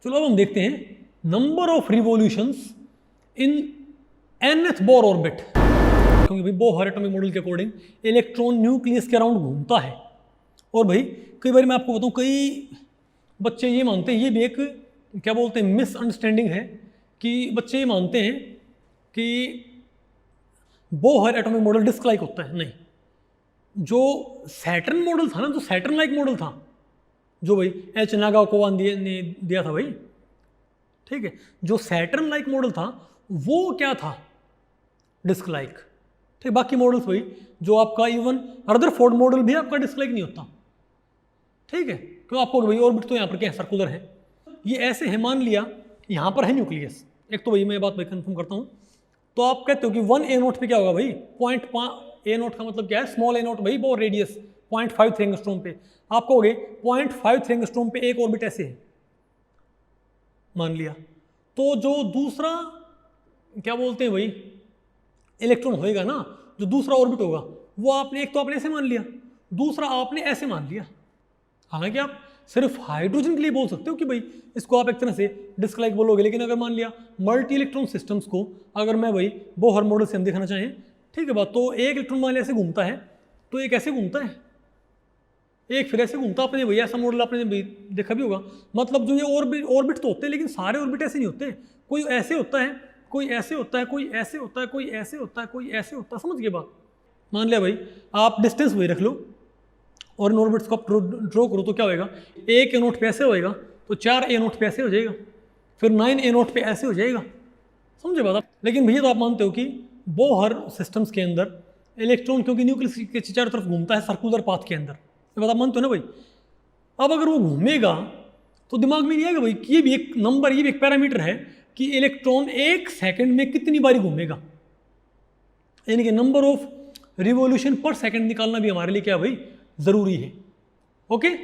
चलो अब हम देखते हैं number of revolutions in nth Bohr orbit, क्योंकि भाई बोहर एटॉमिक मॉडल के अकॉर्डिंग इलेक्ट्रॉन न्यूक्लियस के अराउंड घूमता है। और भाई कई बार मैं आपको बताऊं, कई बच्चे ये मानते हैं, ये भी एक क्या बोलते हैं मिसअंडरस्टैंडिंग है, कि बच्चे ये मानते हैं कि Bohr atomic model disc like होता है। नहीं, जो सैटर्न मॉडल था ना, जो सैटर्न लाइक मॉडल था, जो भाई एच नागाओकोवा ने दिया था भाई, ठीक है, जो सैटर्न लाइक मॉडल था वो क्या था, डिस्क लाइक। ठीक, बाकी मॉडल्स भाई जो आपका इवन रदरफोर्ड मॉडल भी आपका डिस्क लाइक नहीं होता। ठीक है, क्यों आपको भाई ऑर्बिट तो यहाँ पर क्या है, सर्कुलर है। ये ऐसे है, मान लिया यहाँ पर है न्यूक्लियस, एक तो भाई मैं बात भाई कंफर्म करता हूँ, तो आप कहते हो कि 1 a नोट पे क्या होगा भाई, a नोट का मतलब क्या है, स्मॉल a नोट भाई, वो रेडियस 0.5 एंगस्ट्रॉम पे, आप कहोगे 0.5 एंगस्ट्रॉम पे एक ऑर्बिट ऐसे है, मान लिया। तो जो दूसरा क्या बोलते हैं भाई इलेक्ट्रॉन होएगा ना, जो दूसरा ऑर्बिट होगा, वो आपने एक तो आपने ऐसे मान लिया, दूसरा आपने ऐसे मान लिया। हालांकि आप सिर्फ हाइड्रोजन के लिए बोल सकते हो कि भाई इसको आप एक तरह से डिस्क लाइक बोलोगे, लेकिन अगर मान लिया मल्टी इलेक्ट्रॉन सिस्टम्स को अगर मैं भाई बोहर मॉडल से हम देखना चाहें, ठीक है बात, तो एक इलेक्ट्रॉन मान लिया ऐसे घूमता है, तो एक ऐसे घूमता है, एक फिर ऐसे घूमता। आपने भैया ऐसा मॉडल आपने भी देखा भी होगा, मतलब जो ये ऑर्बिट तो होते हैं, लेकिन सारे ऑर्बिट ऐसे नहीं होते, कोई ऐसे होता है, कोई ऐसे होता है, कोई ऐसे होता है, कोई ऐसे होता है, कोई ऐसे होता है। समझ गए बात। मान लिया भाई आप डिस्टेंस वही रख लो और इन ऑर्बिट्स को आप ड्रॉ करो, तो क्या होएगा, एक ए नोट पे ऐसे होएगा, तो 4 a नोट पे ऐसे हो जाएगा, फिर 9 a नोट पे ऐसे हो जाएगा। समझे बात आप। लेकिन भैया तो आप मानते हो कि बोहर सिस्टम्स के अंदर इलेक्ट्रॉन क्योंकि न्यूक्लियस के चारों तरफ घूमता है सर्कुलर पाथ के अंदर, ये बात आप मानते हो ना भाई। अब अगर वो घूमेगा तो दिमाग में नहीं आएगा भाई कि ये भी एक नंबर, ये भी एक पैरामीटर है कि इलेक्ट्रॉन 1 सेकंड में कितनी बारी घूमेगा, यानी कि नंबर ऑफ रिवॉल्यूशन पर सेकंड निकालना भी हमारे लिए क्या भाई जरूरी है। ओके,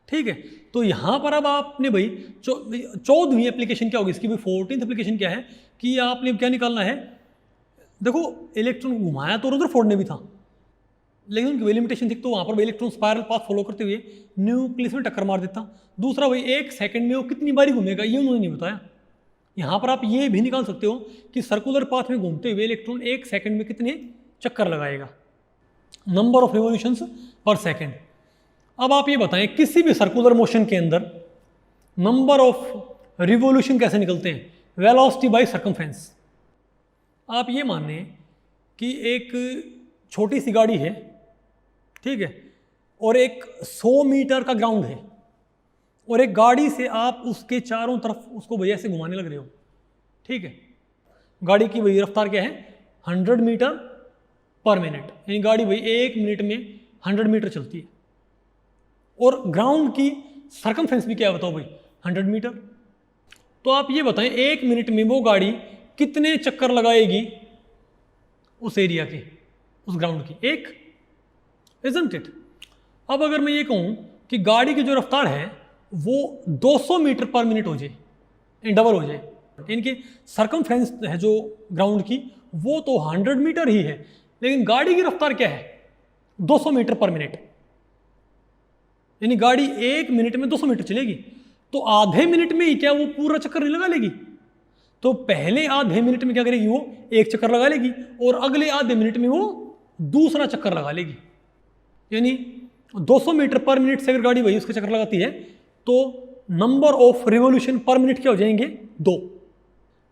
ठीक है। तो यहां पर अब आपने भाई 14वीं एप्लीकेशन क्या होगी इसकी, भाई 14th एप्लीकेशन क्या है कि आपने क्या निकालना है। देखो इलेक्ट्रॉन घुमाया तो रदरफोर्ड ने भी था, लेकिन उनकी वही लिमिटेशन थी, तो वहां पर भाई इलेक्ट्रॉन स्पायरल पाथ फॉलो करते हुए न्यूक्लियस में टक्कर मार देता। दूसरा भाई 1 सेकंड में वो कितनी बारी घूमेगा ये उन्होंने नहीं बताया। यहां पर आप ये भी निकाल सकते हो कि सर्कुलर पाथ में घूमते हुए इलेक्ट्रॉन 1 सेकंड में कितने चक्कर लगाएगा, नंबर ऑफ रिवॉल्यूशंस पर सेकंड। अब आप ये बताएं किसी भी सर्कुलर मोशन के अंदर नंबर ऑफ रिवॉल्यूशन कैसे निकलते हैं, वेलोसिटी बाय सरकमफ्रेंस। आप ये मान लें कि एक छोटी सी गाड़ी है, ठीक है, और एक 100 मीटर का ग्राउंड है, और एक गाड़ी से आप उसके चारों तरफ उसको भैया से घुमाने लग रहे हो, ठीक है। गाड़ी की वही रफ्तार क्या है, 100 मीटर पर मिनट, यानी गाड़ी भाई 1 मिनट में 100 मीटर चलती है। और ग्राउंड की सरकमफ्रेंस भी क्या बताओ भाई 100 मीटर। तो आप ये बताएं 1 मिनट में वो गाड़ी कितने चक्कर लगाएगी उस एरिया के, उस ग्राउंड की, एक, इजंट इट। अब अगर मैं ये कहूं कि गाड़ी की जो रफ्तार है वो 200 मीटर पर मिनट हो जाए, डबल हो जाए, इनकी सरकमफ्रेंस है जो ग्राउंड की वो तो 100 मीटर ही है, लेकिन गाड़ी की रफ्तार क्या है 200 मीटर पर मिनट, यानी गाड़ी 1 मिनट में 200 मीटर चलेगी, तो आधे मिनट में ही क्या वो पूरा चक्कर नहीं लगा लेगी। तो पहले आधे मिनट में क्या करेगी, वो एक चक्कर लगा लेगी, और अगले आधे मिनट में वो दूसरा चक्कर लगा लेगी। यानी 200 मीटर पर मिनट से अगर गाड़ी वही उसका चक्कर लगाती है तो नंबर ऑफ रिवॉल्यूशन पर मिनट क्या हो जाएंगे 2।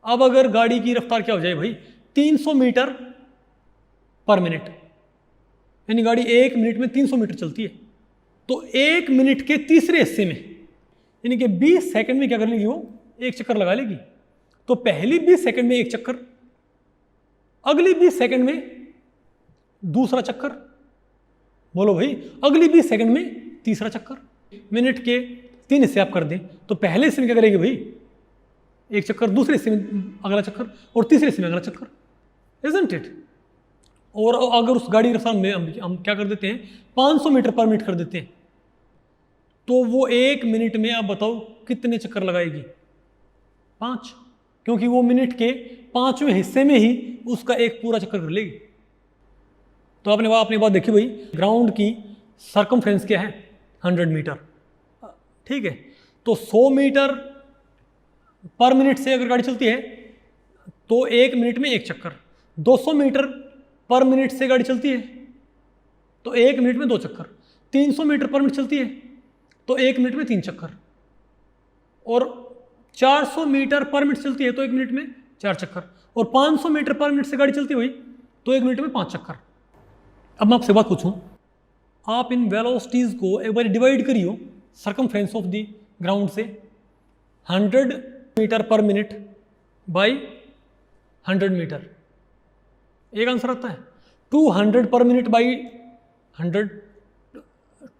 अब अगर गाड़ी की रफ्तार क्या हो जाए भाई 300 मीटर पर मिनट, यानी गाड़ी 1 मिनट में 300 मीटर चलती है, तो 1 मिनट के तीसरे हिस्से में यानी कि 20 सेकंड में क्या कर लेगी, वो एक चक्कर लगा लेगी। तो पहली 20 सेकंड में एक चक्कर, अगली 20 सेकंड में दूसरा चक्कर, बोलो भाई अगली 20 सेकंड में तीसरा चक्कर। मिनट के 3 हिस्से आप कर दें तो पहले हिस्से में क्या करेगी भाई एक चक्कर, दूसरे हिस्से में अगला चक्कर, और तीसरे हिस्से में अगला चक्कर, इजंट इट। और अगर उस गाड़ी रफ्तार में हम क्या कर देते हैं 500 मीटर पर मिनट कर देते हैं, तो वो 1 मिनट में आप बताओ कितने चक्कर लगाएगी 5, क्योंकि वो मिनट के 5वें हिस्से में ही उसका एक पूरा चक्कर कर लेगी। तो आपने बात देखी भाई ग्राउंड की सरकमफ्रेंस क्या है 100 मीटर, ठीक है। तो 100 मीटर पर मिनट से अगर गाड़ी चलती है तो 1 मिनट में 1 चक्कर, 200 मीटर पर मिनट से गाड़ी चलती है तो 1 मिनट में 2 चक्कर, 300 मीटर पर मिनट चलती है तो 1 मिनट में 3 चक्कर, और 400 मीटर पर मिनट चलती है तो 1 मिनट में 4 चक्कर, और 500 मीटर पर मिनट से गाड़ी चलती हुई तो 1 मिनट में 5 चक्कर। अब मैं आपसे बात पूछूं, आप इन वेलोसिटीज को एक बार डिवाइड करियो सर्कमफ्रेंस ऑफ द ग्राउंड से 100 metre per minute by 100 metre, एक आंसर आता है 200 पर मिनट बाई 100,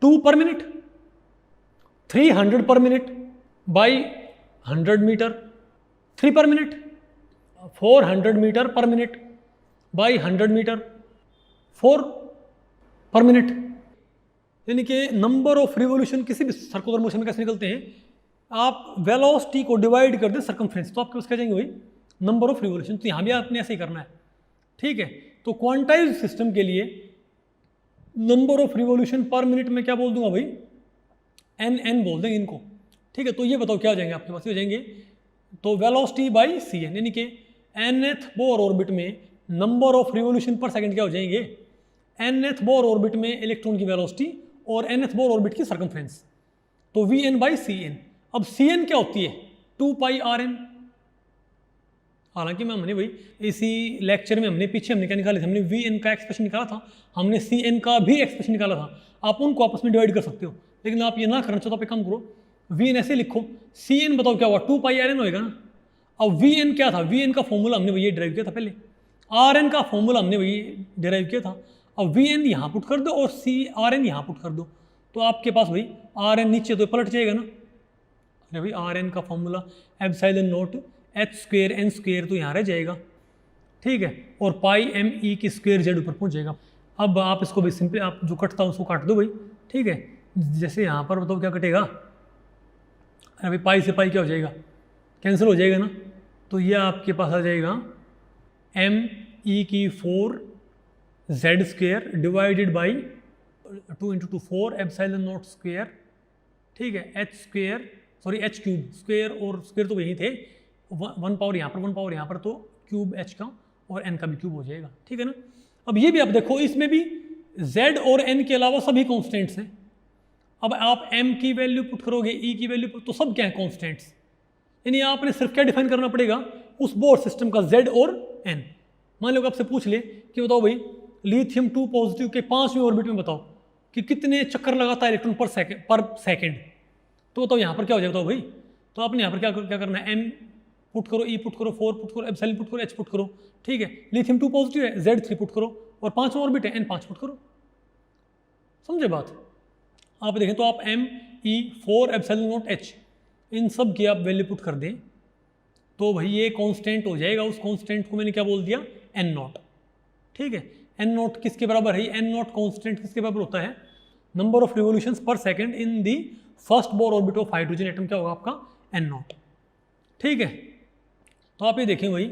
2 पर मिनट, 300 पर minute by 100 metre, 3 per minute, 400 metre per minute by 100 metre, 4 per minute. यानी कि नंबर ऑफ रिवोल्यूशन किसी भी सर्कुलर मोशन में कैसे निकलते हैं, आप वेलोसिटी को डिवाइड कर दें सर्कमफ्रेंस तो आपके पास क्या जाएंगे भाई नंबर ऑफ रिवोल्यूशन। तो यहाँ भी आपने ऐसे ही करना है, ठीक है। तो क्वांटाइज सिस्टम के लिए नंबर ऑफ रिवोल्यूशन पर मिनट में क्या बोल दूंगा भाई, एन बोल देंगे इनको, ठीक है। तो ये बताओ क्या हो जाएंगे आपके पास, हो जाएंगे तो वेलोसिटी बाई सी एन, यानी कि nth बोर ऑर्बिट में number of revolution per second क्या हो जाएंगे, nth बोर ऑर्बिट में इलेक्ट्रॉन की वेलोसिटी और nth बोर ऑर्बिट की सर्कमफ्रेंस, तो v n by C n. अब सी एन क्या होती है 2 पाई आर एन। हालांकि मैं हमने भाई इसी लेक्चर में हमने पीछे हमने क्या निकाले थे, हमने वी एन का एक्सप्रेशन निकाला था, हमने सी एन का भी एक्सप्रेशन निकाला था। आप उनको आपस में डिवाइड कर सकते हो, लेकिन आप ये ना करना चाहो तो आप एक काम करो, वी एन ऐसे लिखो, सी एन बताओ क्या हुआ 2 पाई आर एन होएगा ना। अब वी एन क्या था, वी एन का फॉर्मूला हमने वही डिराइव किया था पहले, आर एन का फॉर्मूला हमने वही डिराइव किया था। अब वी एन यहाँ पुट कर दो और सी आर एन यहाँ पुट कर दो, तो आपके पास भाई आर एन नीचे तो पलट जाएगा ना। अरे भाई आर एन का formula epsilon naught h square n square तो यहाँ रह जाएगा, ठीक है, और पाई एम ई की स्क्वेयर जेड ऊपर पहुँच जाएगा। अब आप इसको भी सिंपली आप जो कटता है उसको काट दो भाई, ठीक है। जैसे यहाँ पर बताओ क्या कटेगा, अरे भाई पाई से पाई क्या हो जाएगा, कैंसिल हो जाएगा ना। तो ये आपके पास आ जाएगा एम ई की 4 Z square divided by 2 × 2 4 epsilon naught square, ठीक है, H square sorry H cube square और स्क्वेयर तो वही थे, 1 पावर यहाँ पर 1 पावर यहाँ पर, तो क्यूब एच का और एन का भी क्यूब हो जाएगा, ठीक है ना। अब ये भी आप देखो, इसमें भी z और n के अलावा सभी कॉन्स्टेंट्स हैं। अब आप m की वैल्यू पुट करोगे, e की वैल्यू पुट, तो सब क्या है कॉन्स्टेंट्स। यानी आपने सिर्फ क्या डिफाइन करना पड़ेगा उस बोर सिस्टम का z और n। मान लो आपसे पूछ ले कि बताओ भाई लिथियम 2 पॉजिटिव के 5वें ऑर्बिट में बताओ कि कितने चक्कर लगाता है इलेक्ट्रॉन पर सेकेंड, तो बताओ यहाँ पर क्या हो जाएगा बताओ भाई। तो आपने यहाँ पर क्या करना है, m पुट करो, e पुट करो, 4 पुट करो, एप्सिलॉन पुट करो, h पुट करो, ठीक है। लिथियम 2 पॉजिटिव है, z 3 पुट करो, और 5वां ऑर्बिट है n 5 पुट करो। समझे बात। आप देखें तो आप m e 4 epsilon not h इन सब की आप वैल्यू पुट कर दें तो भाई ये कांस्टेंट हो जाएगा। उस कांस्टेंट को मैंने क्या बोल दिया n नॉट, ठीक है। n नॉट किसके बराबर है, n नॉट कांस्टेंट किसके बराबर होता है, नंबर ऑफ रिवोल्यूशंस पर second in the first Bohr orbit of hydrogen atom, क्या होगा आपका n नॉट, ठीक है। तो आप ये देखें भाई,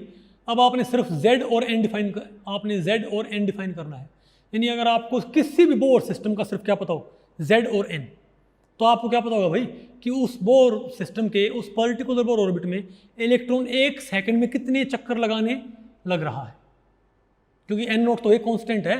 अब आपने सिर्फ z और n डिफाइन करना है। यानी अगर आपको किसी भी बोर सिस्टम का सिर्फ क्या पता हो z और n, तो आपको क्या पता होगा भाई कि उस बोर सिस्टम के उस पर्टिकुलर बोर ऑर्बिट में इलेक्ट्रॉन 1 सेकंड में कितने चक्कर लगाने लग रहा है, क्योंकि n नॉट तो एक कांस्टेंट है।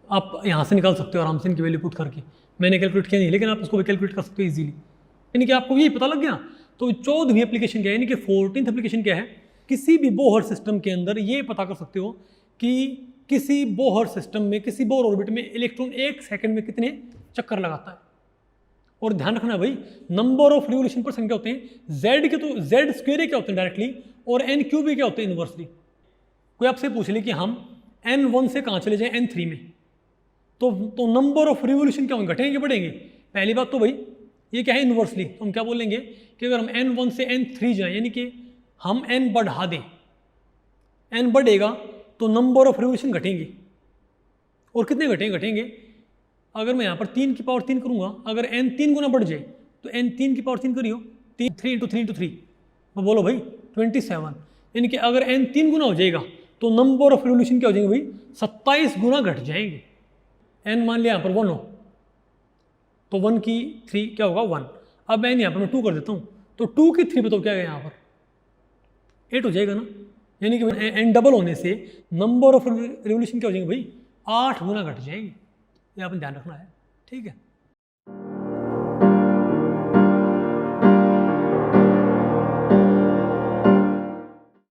आप यहाँ से निकाल सकते हो आराम से इनकी वैल्यू पुट करके, मैंने कैलकुलेट किया नहीं लेकिन आप इसको भी कैलकुलेट कर सकते हो इजीली। यानी कि आपको ये पता लग गया। तो 14वीं एप्लीकेशन क्या है, यानी कि 14th एप्लीकेशन क्या है, किसी भी बोहर सिस्टम के अंदर ये पता कर सकते हो कि किसी बोहर सिस्टम में किसी बोर ऑर्बिट में इलेक्ट्रॉन 1 सेकंड में कितने चक्कर लगाता है। और ध्यान रखना भाई number of revolution per second क्या होते हैं, z के तो z स्क्वायर क्या होते हैं डायरेक्टली, और n क्यूब क्या होते हैं इनवर्सली। कोई आपसे पूछ ले कि हम n1 से कहाँ चले जाएं n3 में, तो नंबर ऑफ रिवोल्यूशन क्या होंगे, घटेंगे बढ़ेंगे। पहली बात तो भाई ये क्या है इनवर्सली, तो हम क्या बोलेंगे कि अगर हम n1 से n3 जाएं, यानी कि हम n बढ़ा दें, n बढ़ेगा तो नंबर ऑफ रिवोल्यूशन घटेंगे। और कितने घटेंगे, अगर मैं यहाँ पर 3 की पावर 3 करूँगा, अगर n 3 गुना बढ़ जाए तो n 3 की पावर 3 करियो, 3 × 3 × 3 तो बोलो भाई 27। यानी कि अगर n 3 गुना हो जाएगा तो नंबर ऑफ रिवोल्यूशन क्या हो जाएंगे भाई 27 गुना घट जाएंगे। n मान लिया यहाँ पर 1 हो तो 1 की 3 क्या होगा 1। अब मैं यहाँ पर मैं 2 कर देता हूँ, तो 2 की 3 बताओ क्या है यहाँ पर 8 हो जाएगा ना, यानी कि n डबल होने से नंबर ऑफ रिवोल्यूशन क्या हो जाएंगे भाई 8 गुना घट जाएगी, ये आपने ध्यान रखना है, ठीक है।